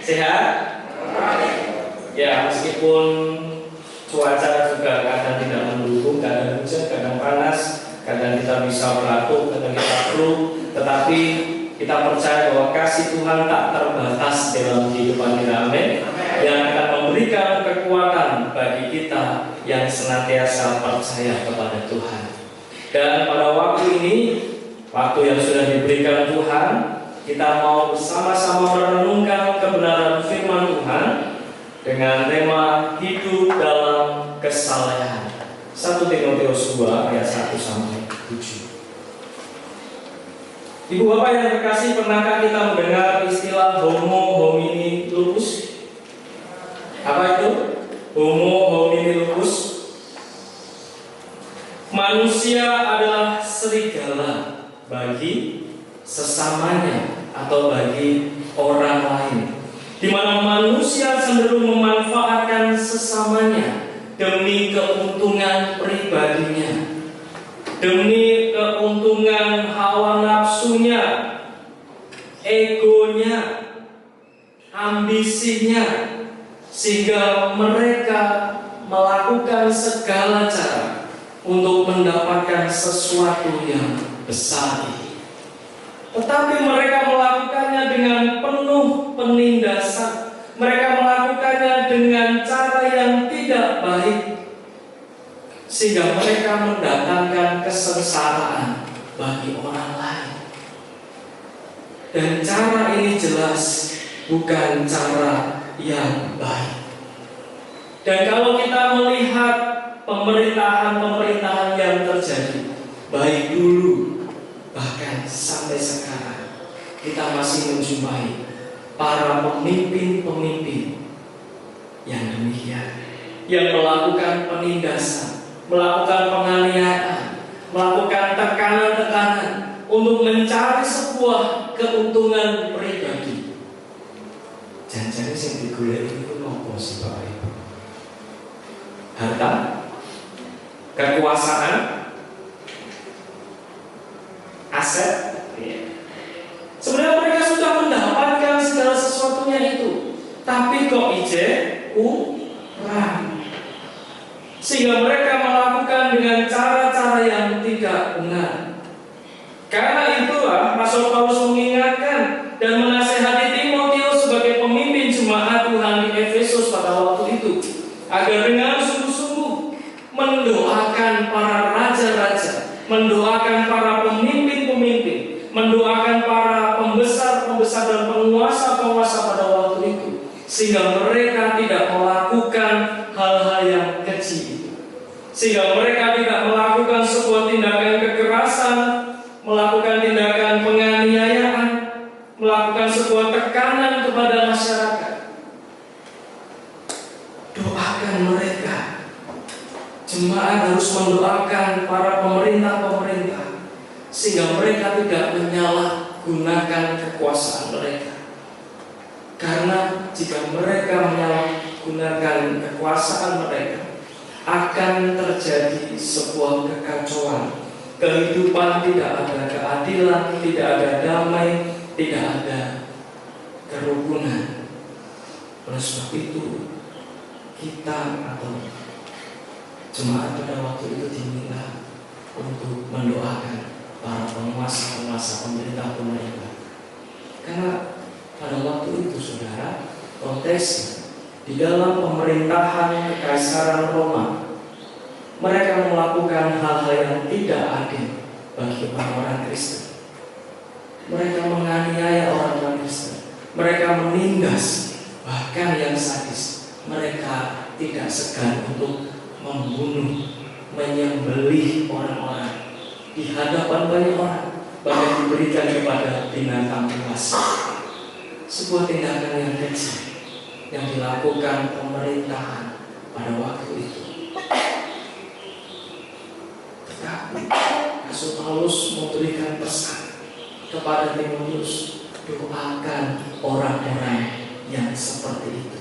Sehat? Ya, meskipun cuaca juga kadang tidak mendukung, kadang hujan, kadang panas, kadang kita bisa batuk, kadang kita flu, tetapi kita percaya bahwa kasih Tuhan tak terbatas dalam kehidupan kita, amin, yang akan memberikan kekuatan bagi kita yang senantiasa percaya kepada Tuhan. Dan pada waktu ini, waktu yang sudah diberikan Tuhan, kita mau bersama-sama merenungkan kebenaran firman Tuhan dengan tema hidup dalam kesalehan. 1 Timotius 2 ayat 1 sampai 7. Ibu bapak yang terkasih, pernahkah kita mendengar istilah homo homini lupus? Apa itu? Homo homini lupus. Manusia adalah serigala bagi sesamanya atau bagi orang lain, di mana manusia cenderung memanfaatkan sesamanya demi keuntungan pribadinya, demi keuntungan hawa nafsunya, egonya, ambisinya, sehingga mereka melakukan segala cara untuk mendapatkan sesuatu yang besar. Tetapi mereka melakukannya dengan penuh penindasan. Mereka melakukannya dengan cara yang tidak baik, sehingga mereka mendatangkan kesengsaraan bagi orang lain. Dan cara ini jelas bukan cara yang baik. Dan kalau kita melihat pemerintahan-pemerintahan yang terjadi, baik dulu bahkan sampai sekarang, kita masih menjumpai para pemimpin-pemimpin yang demikian, yang melakukan penindasan, melakukan penganiayaan, melakukan tekanan-tekanan untuk mencari sebuah keuntungan pribadi. Jangan-jangan yang digolek itu nopo sih Bapak Ibu? Harta, kekuasaan, aset. Sebenarnya mereka sudah mendapatkan segala sesuatunya itu, tapi kok kurang, sehingga mereka melakukan dengan cara-cara yang tidak benar. Karena itulah Rasul Paulus mengingatkan dan menasihati Timotius sebagai pemimpin jemaat Tuhan di Efesus pada waktu itu, agar dengan sungguh-sungguh mendoakan para raja-raja, mendoakan para pemimpin-pemimpin, mendoakan para pembesar-pembesar dan penguasa-penguasa pada waktu itu, sehingga mereka tidak melakukan hal-hal yang keji itu, sehingga mereka tidak melakukan sebuah tindakan kekerasan, melakukan tindakan penganiayaan, melakukan sebuah tekanan kepada masyarakat. Doakan mereka. Jemaat harus mendoakan para pemerintah-pemerintah, sehingga mereka tidak menyalahgunakan kekuasaan mereka. Karena jika mereka menyalahgunakan kekuasaan mereka, akan terjadi sebuah kekacauan. Kehidupan tidak ada keadilan, tidak ada damai, tidak ada kerukunan. Oleh sebab itu, kita atau jemaat pada waktu itu diminta untuk mendoakan para penguasa-penguasa, pemerintah-pemerintah. Karena pada waktu itu, saudara, konteksnya di dalam pemerintahan Kekaisaran Roma, mereka melakukan hal-hal yang tidak adil bagi orang-orang Kristen. Mereka menganiaya orang-orang Kristen, mereka menindas, bahkan yang sadis, mereka tidak segan untuk membunuh, menyembelih orang-orang di hadapan banyak orang, bahkan diberikan kepada binatang buas. Sebuah tindakan yang keji yang dilakukan pemerintahan pada waktu itu. Tetapi Rasul Paulus memberikan pesan kepada Timotius, doakan orang-orang yang seperti itu.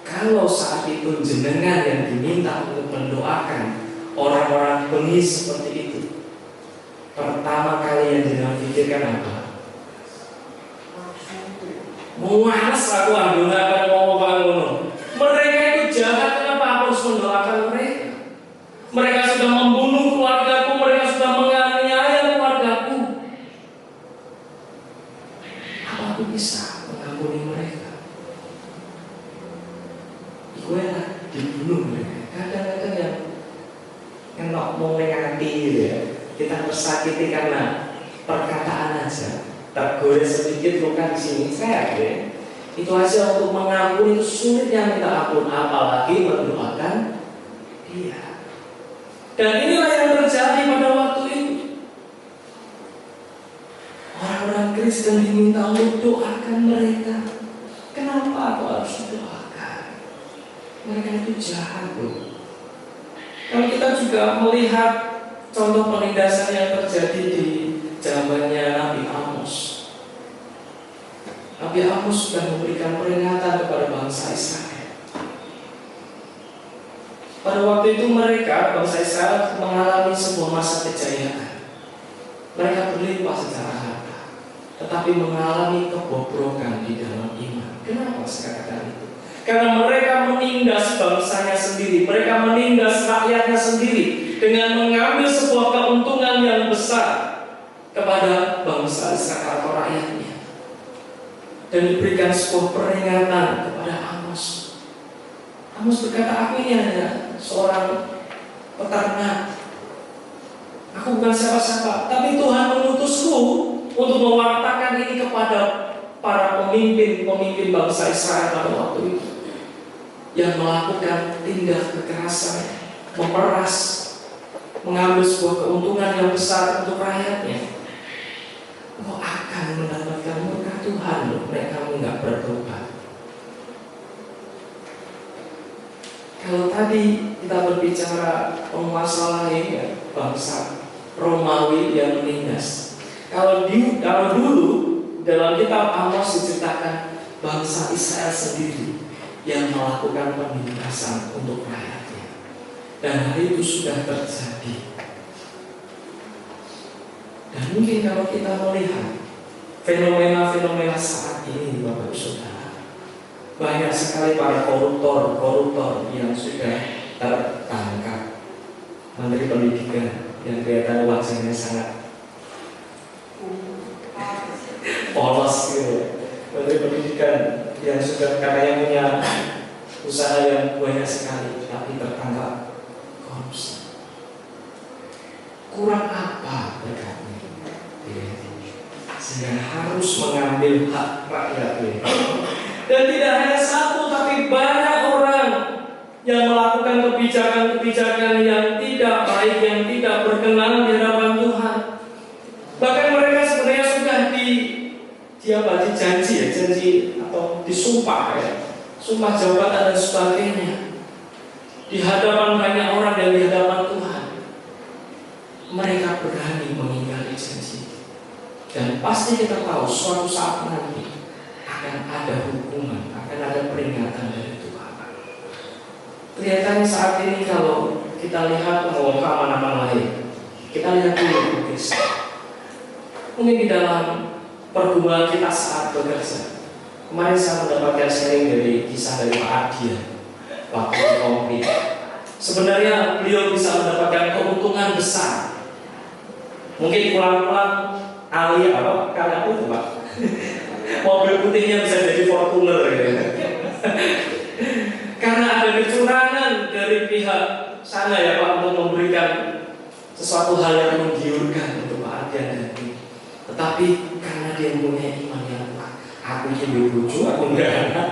Kalau saat itu jenengan yang diminta untuk mendoakan orang-orang bengis seperti itu, pertama kali yang jenengan pikirkan apa? Muanas aku anggunakan ngomong ngono. Mereka itu jahat, kenapa aku harus mendoakan mereka? Mereka sudah membunuh keluargaku, mereka sudah menganiaya keluargaku. Apa aku bisa mengampuni mereka? Iku enak dibunuh mereka. Kadang-kadang yang enak mau ngati gitu ya. Kita tersakiti karena perkataan aja. Tergores sedikit luka di sini saya ya. Itu aja untuk mengampuni itu sulitnya minta ampun, apalagi mendoakan dia. Dan inilah yang terjadi pada waktu itu. Orang-orang Kristen diminta untuk doakan mereka. Kenapa aku harus doakan? Mereka itu jahat loh. Kalau kita juga melihat contoh penindasan yang terjadi di zamannya Nabi Amos. Nabi Amos sudah memberikan peringatan kepada bangsa Israel. Pada waktu itu mereka, bangsa Israel, mengalami sebuah masa kejayaan. Mereka berlimpah secara harta, tetapi mengalami kebobrokan di dalam iman. Kenapa saya katakan itu? Karena mereka menindas bangsanya sendiri, mereka menindas rakyatnya sendiri dengan mengambil sebuah keuntungan yang besar kepada bangsa Israel atau rakyatnya, dan diberikan sebuah peringatan kepada Amos. Amos berkata, aku ini hanya seorang peternak, aku bukan siapa-siapa, tapi Tuhan mengutusku untuk mewartakan ini kepada para pemimpin bangsa Israel pada waktu itu, yang melakukan tindak kekerasan, memeras, mengambil sebuah keuntungan yang besar untuk rakyatnya. Kau akan mendapatkan murka Tuhan loh, mereka nggak bertobat. Kalau tadi kita berbicara penguasa lain ya, bangsa Romawi yang menindas. Kalau dulu dalam kitab Amos diceritakan bangsa Israel sendiri yang melakukan penindasan untuk rakyatnya, dan hari itu sudah terjadi. Dan mungkin kalau kita melihat fenomena-fenomena saat ini, Bapak Saudara, banyak sekali para koruptor yang sudah tertangkap. Menteri Pendidikan yang kelihatan wajahnya sangat polos gitu. Menteri Pendidikan yang sudah katanya punya usaha yang banyak sekali, tapi tertangkap korupsi. Kurang apa berkatnya? Sehingga harus mengambil hak rakyat. Dan tidak hanya satu, tapi banyak orang yang melakukan kebijakan-kebijakan yang tidak baik, yang tidak berkenan di hadapan Tuhan. Bahkan mereka sebenarnya sudah janji atau disumpah ya, sumpah jabatan dan sebagainya di hadapan banyak orang dan di hadapan Tuhan. Mereka berani mengingkari janji, dan pasti kita tahu suatu saat nanti akan ada hukuman, akan ada peringatan dari Tuhan. Kelihatannya saat ini kalau kita lihat keamanan lain, kita lihat dulu guys. Mungkin di dalam pergumulan kita saat bekerja. Kemarin saya mendapatkan sharing dari kisah dari Pak Adia waktu di Komplit. Sebenarnya beliau bisa mendapatkan keuntungan besar. Mungkin pulang-pulang karena apa itu Pak? Mobil putihnya bisa jadi Fortuner gitu. Karena ada kecurangan dari pihak sana ya Pak, untuk memberikan sesuatu hal yang menggiurkan untuk Pak Adia nanti. Tetapi karena dia punya iman yang kuat, aku jadi lucu, aku enggak anak,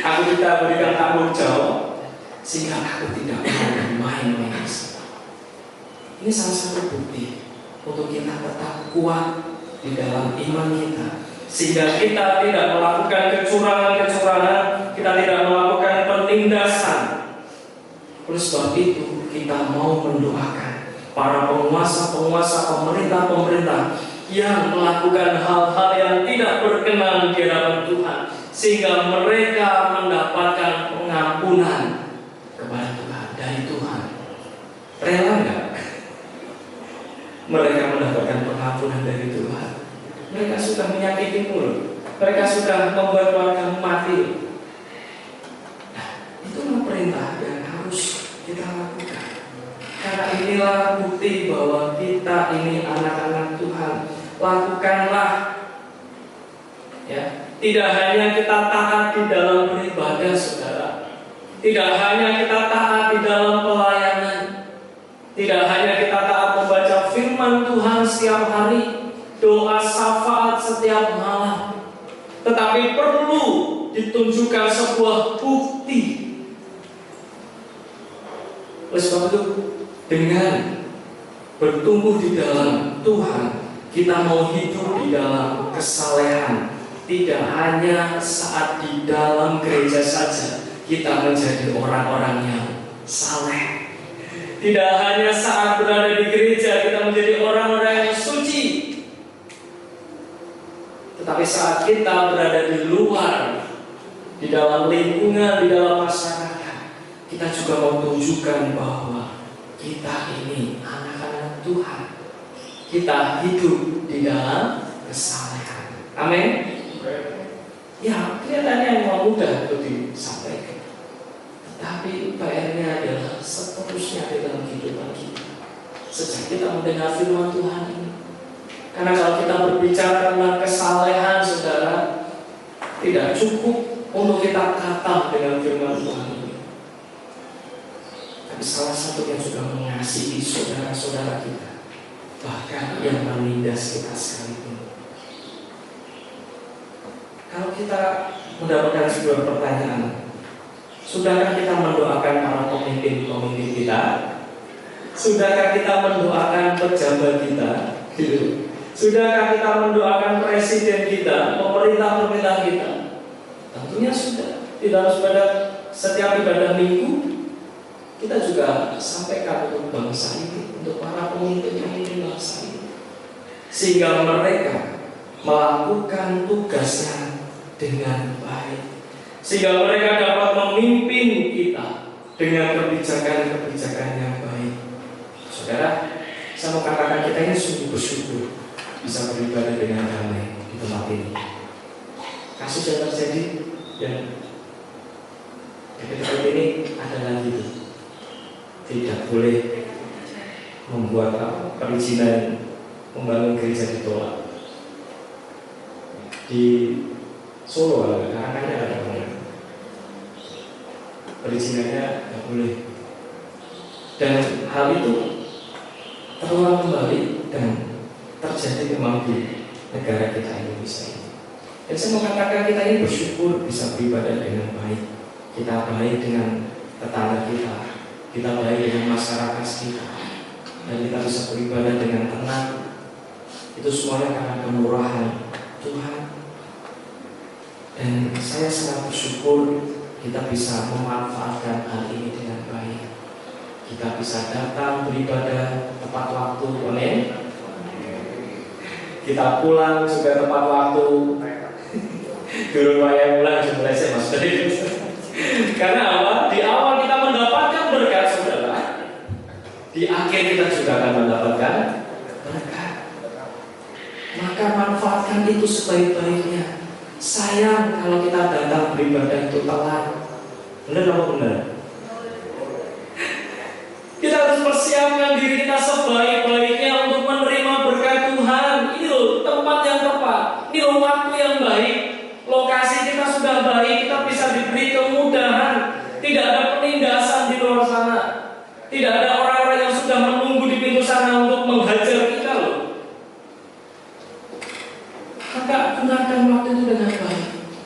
aku kita berikan tanggung jawab, sehingga aku tidak mau main-main. Ini salah satu bukti untuk kita tetap kuat di dalam iman kita, sehingga kita tidak melakukan kecurangan, kita tidak melakukan penindasan. Oleh sebab itu kita mau mendoakan para penguasa, pemerintah yang melakukan hal-hal yang tidak berkenan di hadapan Tuhan, sehingga mereka mendapatkan pengampunan kepada Tuhan, dari Tuhan. Rela enggak mereka mendapatkan pengampunan dari Tuhan? Mereka sudah menyakitimu loh, Mereka sudah membuat keluarga mati. Nah, itulah perintah yang harus kita lakukan. Karena inilah bukti bahwa kita ini anak-anak Tuhan. Lakukanlah. Ya, tidak hanya kita taat di dalam beribadah, saudara. Tidak hanya kita taat di dalam pelayanan. Tidak hanya kita taat membaca firman Tuhan setiap hari, doa syafaat setiap malam, tetapi perlu ditunjukkan sebuah bukti. Oleh sebab itu, dengan bertumbuh di dalam Tuhan, kita mau hidup di dalam kesalehan. Tidak hanya saat di dalam gereja saja kita menjadi orang-orang yang saleh. Tidak hanya saat berada di gereja kita menjadi orang-orang yang suci, tetapi saat kita berada di luar, di dalam lingkungan, di dalam masyarakat, kita juga mau tunjukkan bahwa kita ini anak-anak Tuhan. Kita hidup di dalam kesalehan. Amin. Ya, kelihatannya yang mudah untuk disampaikan, tapi PR-nya adalah seterusnya di dalam kehidupan kita. Sejak kita mendengar firman Tuhan ini, karena kalau kita berbicara tentang kesalehan, saudara, tidak cukup untuk kita kata dengan firman Tuhan ini. Tapi salah satu yang sudah mengasihi saudara-saudara kita, bahkan yang menindas kita sekalipun. Kalau kita mendapatkan sebuah pertanyaan, sudahkah kita mendoakan para pemimpin-pemimpin kita? Sudahkah kita mendoakan pejabat kita? Sudahkah kita mendoakan presiden kita, pemerintah-pemerintah kita? Tentunya sudah. Di dalam setiap ibadah minggu, kita juga sampaikan untuk bangsa ini, untuk para pemimpin-pemimpin bangsa ini, sehingga mereka melakukan tugasnya dengan baik, sehingga mereka dapat memimpin kita dengan kebijakan-kebijakan yang baik. Saudara, saya mau katakan kita ini sungguh bersyukur bisa beribadah dengan damai di tempat ini. Kasus yang terjadi yang dekat-dekat ini adalah gitu, tidak boleh membuat perizinan membangun gereja ditolak. Di Solo karena ada perizinannya tidak boleh, dan hal itu terulang kembali dan terjadi memang di negara kita Indonesia ini. Dan saya mau katakan kita ini bersyukur bisa beribadah dengan baik. Kita baik dengan tetangga kita, kita baik dengan masyarakat kita, dan kita bisa beribadah dengan tenang. Itu semuanya karena kemurahan Tuhan. Dan saya sangat bersyukur kita bisa memanfaatkan hal ini dengan baik. Kita bisa datang beribadah tepat waktu, amin. Kita pulang juga tepat waktu. Dulu saya pulang mulai saya masuk dari karena apa? Di awal kita mendapatkan berkat, saudara. Di akhir kita juga akan mendapatkan berkat. Maka manfaatkan itu sebaik-baiknya. Sayang kalau kita datang beribadah itu telat. Benar apa benar? Kita harus persiapkan diri kita sebaik-baiknya untuk menerima berkat Tuhan. Ini loh tempat yang tepat, ini loh waktu yang baik, lokasi kita sudah baik, kita bisa diberi kemudahan. Tidak ada penindasan di luar sana. Tidak ada orang-orang yang sudah menunggu di pintu sana untuk menghajar kita loh. Maka gunakan waktu itu dengan baik.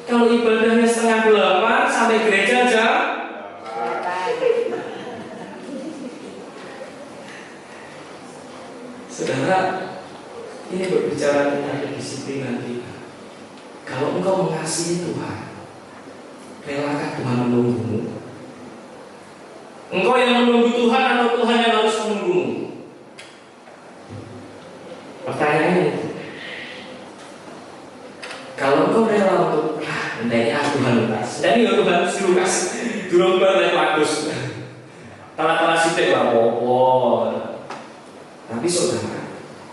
Kalau ibadahnya 7:30 sampai gereja jam 8. Saudara, ini berbicara tentang kedisiplinan kita. Kalau engkau mengasihi Tuhan, relakah Tuhan menunggumu? Engkau yang menunggu Tuhan atau Tuhan yang harus menunggumu? Pertanyaannya itu. Kalau engkau rela untuk hendaknya Tuhan lukas, dan ini Tuhan lukas, durung balik bagus, tala-tala sitek lah popor. Tapi saudara,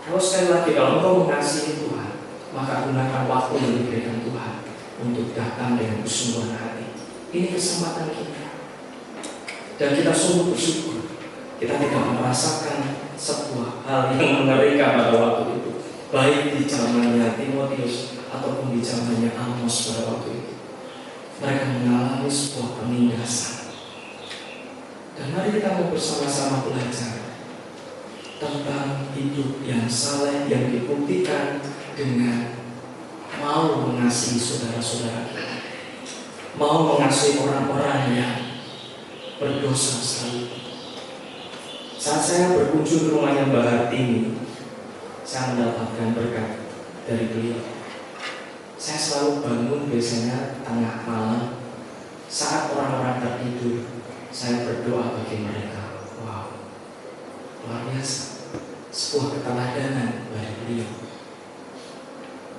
kalau sekali lagi kalau engkau mengasihi Tuhan, maka gunakan waktu yang diberikan Tuhan. untuk datang dengan kesungguhan hati. Ini kesempatan kita. Dan kita sungguh bersyukur kita tidak merasakan sebuah hal yang mengerikan pada waktu itu, baik di zamannya Timotius ataupun di zamannya Amos pada waktu itu. Mereka mengalami sebuah penindasan. Dan mari kita mau bersama-sama belajar tentang hidup yang saleh yang dibuktikan dengan mau mengasihi saudara-saudara kita, mau mengasihi orang-orang yang berdosa sekalipun. Saat saya berkunjung ke rumahnya Mbak Hartini, saya mendapatkan berkat dari beliau. Saya selalu bangun biasanya tengah malam saat orang-orang tertidur. Saya berdoa bagi mereka. Wow, luar biasa, sebuah keteladanan dari beliau.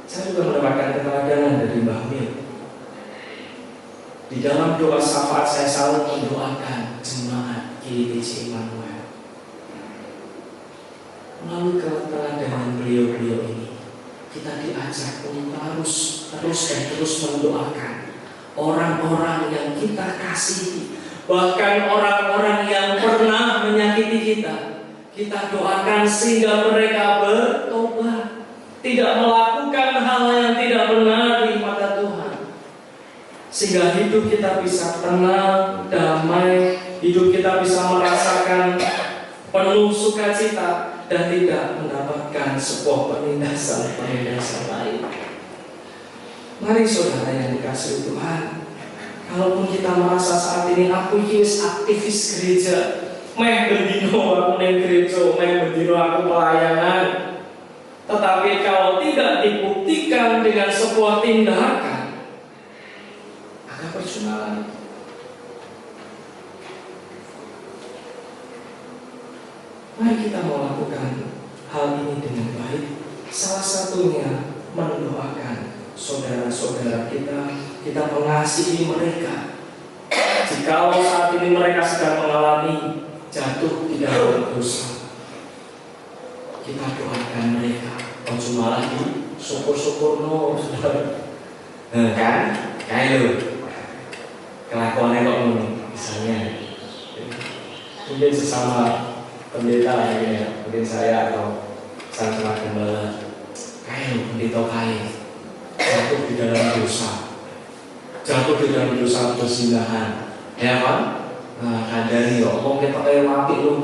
Saya juga mendapatkan keteladanan dari Mbah Mil. Di dalam doa syafaat saya selalu mendoakan jemaat GBC Immanuel. Melalui keteladanan beliau-beliau ini, kita diajak untuk terus mendoakan orang-orang yang kita kasihi, bahkan orang-orang yang pernah menyakiti kita. Kita doakan sehingga mereka bertobat, tidak melakukan hal yang tidak benar di mata Tuhan, sehingga hidup kita bisa tenang, damai, hidup kita bisa merasakan penuh sukacita dan tidak mendapatkan sebuah penindasan lain. Mari saudara yang dikasihi Tuhan, kalaupun kita merasa saat ini aku aktivis gereja, meh bendino aku neng gereja, meh bendino aku pelayanan, tetapi kalau tidak dibuktikan dengan sebuah tindakan, agak percuma lagi. Mari kita melakukan hal ini dengan baik. Salah satunya mendoakan saudara-saudara kita mengasihi mereka. Jikalau saat ini mereka sedang mengalami jatuh di dalam dosa, kita doakan mereka. Cuma lagi syukur-syukur kan? Kayak lu kelakuannya kok misalnya mungkin sesama pendeta ya, mungkin saya atau sama gembala kayak pendeta kayak jatuh di dalam dosa perzinahan, ya kan? Nah, kadang yo, mau kita kayak mati lu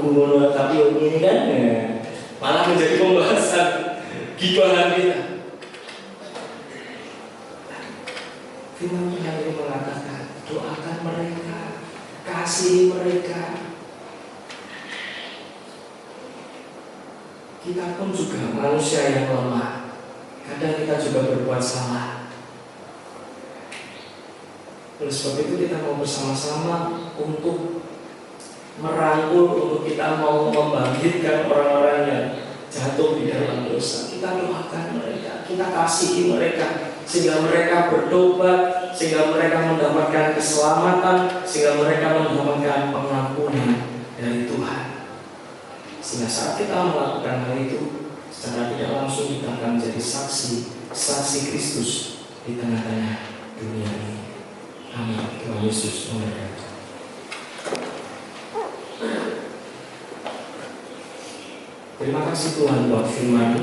tapi ini kan malah menjadi pembahasan gibahan kita. Firman Tuhan ini mengatakan, doakan mereka, kasihi mereka. Kita pun juga manusia yang lemah. Kadang kita juga berbuat salah. Oleh sebab itu kita mau bersama-sama untuk merangkul, untuk kita mau membangkitkan orang-orang yang jatuh di dalam dosa. Kita doakan mereka, kita kasihi mereka, sehingga mereka bertobat, sehingga mereka mendapatkan keselamatan, sehingga mereka mendapatkan pengampunan dari Tuhan. Sehingga saat kita melakukan hal itu, secara tidak langsung kita akan menjadi saksi Kristus di tengah-tengah dunia ini. Amin. Tuhan Yesus memberkati. Terima kasih Tuhan buat firman.